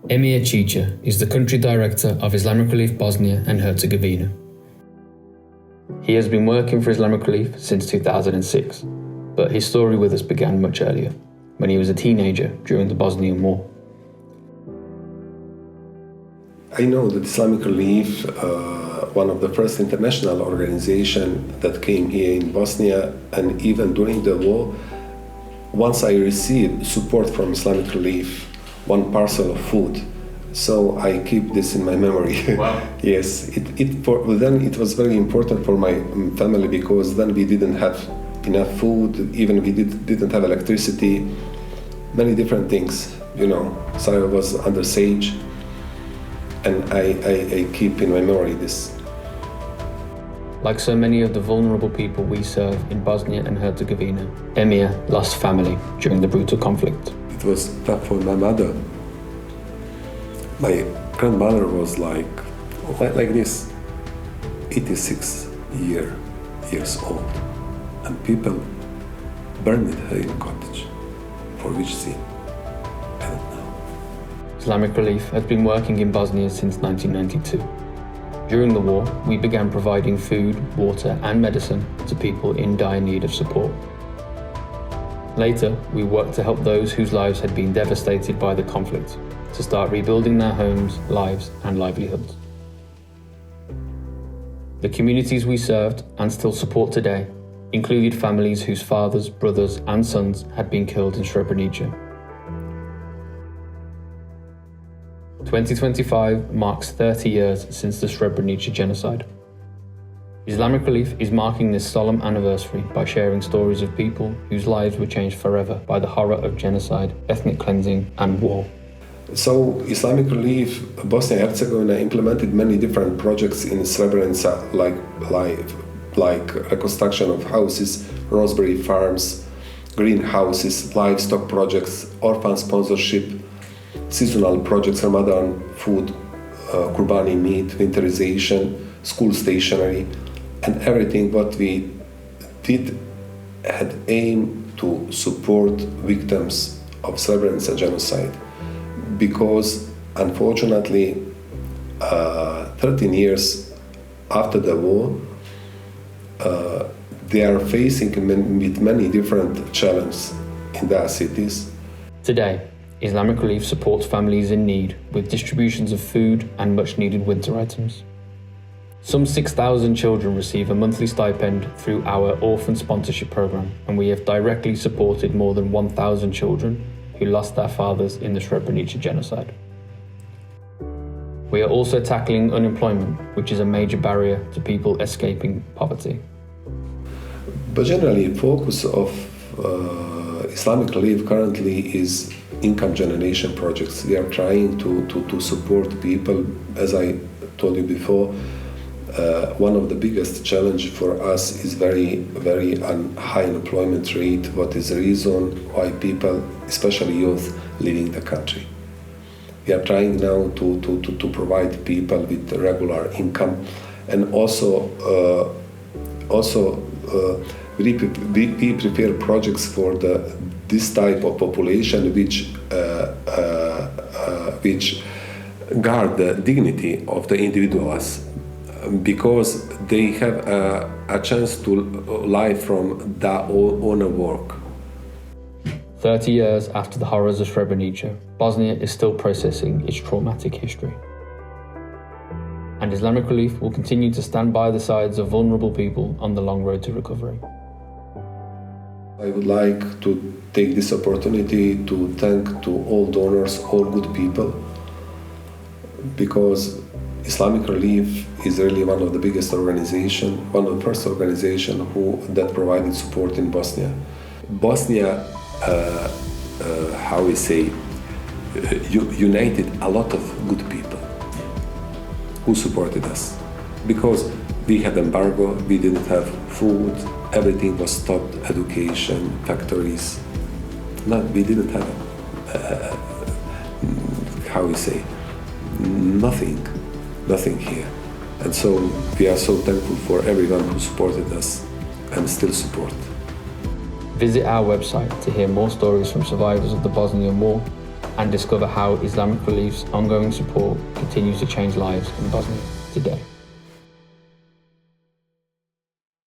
Emir Cica is the country director of Islamic Relief Bosnia and Herzegovina. He has been working for Islamic Relief since 2006, but his story with us began much earlier, when he was a teenager during the Bosnian War. I know that Islamic Relief, one of the first international organizations that came here in Bosnia, and even during the war, once I received support from Islamic Relief, one parcel of food. So I keep this in my memory. Wow. Yes, then it was very important for my family, because then we didn't have enough food, even we didn't have electricity, many different things, So I was under siege, and I keep in my memory this. Like so many of the vulnerable people we serve in Bosnia and Herzegovina, Emir lost family during the brutal conflict. It was tough for my mother. My grandmother was like this, 86 years old, and people burned her in a cottage. For which sin? I don't know. Islamic Relief has been working in Bosnia since 1992. During the war, we began providing food, water, and medicine to people in dire need of support. Later, we worked to help those whose lives had been devastated by the conflict to start rebuilding their homes, lives, and livelihoods. The communities we served and still support today included families whose fathers, brothers, and sons had been killed in Srebrenica. 2025 marks 30 years since the Srebrenica genocide. Islamic Relief is marking this solemn anniversary by sharing stories of people whose lives were changed forever by the horror of genocide, ethnic cleansing, and war. So Islamic Relief Bosnia and Herzegovina implemented many different projects in Srebrenica, like reconstruction of houses, raspberry farms, greenhouses, livestock projects, orphan sponsorship, seasonal projects, Ramadan food, Kurbani meat, winterization, school stationery, and everything what we did had aimed to support victims of Srebrenica genocide. Because unfortunately, 13 years after the war, they are facing with many different challenges in their cities. Today, Islamic Relief supports families in need with distributions of food and much needed winter items. Some 6,000 children receive a monthly stipend through our orphan sponsorship program, and we have directly supported more than 1,000 children who lost their fathers in the Srebrenica genocide. We are also tackling unemployment, which is a major barrier to people escaping poverty. But generally, focus of Islamic Relief currently is income generation projects. We are trying to support people. As I told you before, one of the biggest challenge for us is very high unemployment rate. What is the reason why people, especially youth, leaving the country? We are trying now to provide people with regular income, and also we prepare projects for this type of population which guard the dignity of the individuals, because they have a chance to live from their own work. 30 years after the horrors of Srebrenica, Bosnia is still processing its traumatic history. And Islamic Relief will continue to stand by the sides of vulnerable people on the long road to recovery. I would like to take this opportunity to thank to all donors, all good people, because Islamic Relief is really one of the biggest organizations, one of the first organizations that provided support in Bosnia. Bosnia, united a lot of good people who supported us. Because we had embargo, we didn't have food, everything was stopped, education, factories. We didn't have, nothing here. And so we are so thankful for everyone who supported us and still support. Visit our website to hear more stories from survivors of the Bosnian War and discover how Islamic Relief's ongoing support continues to change lives in Bosnia today.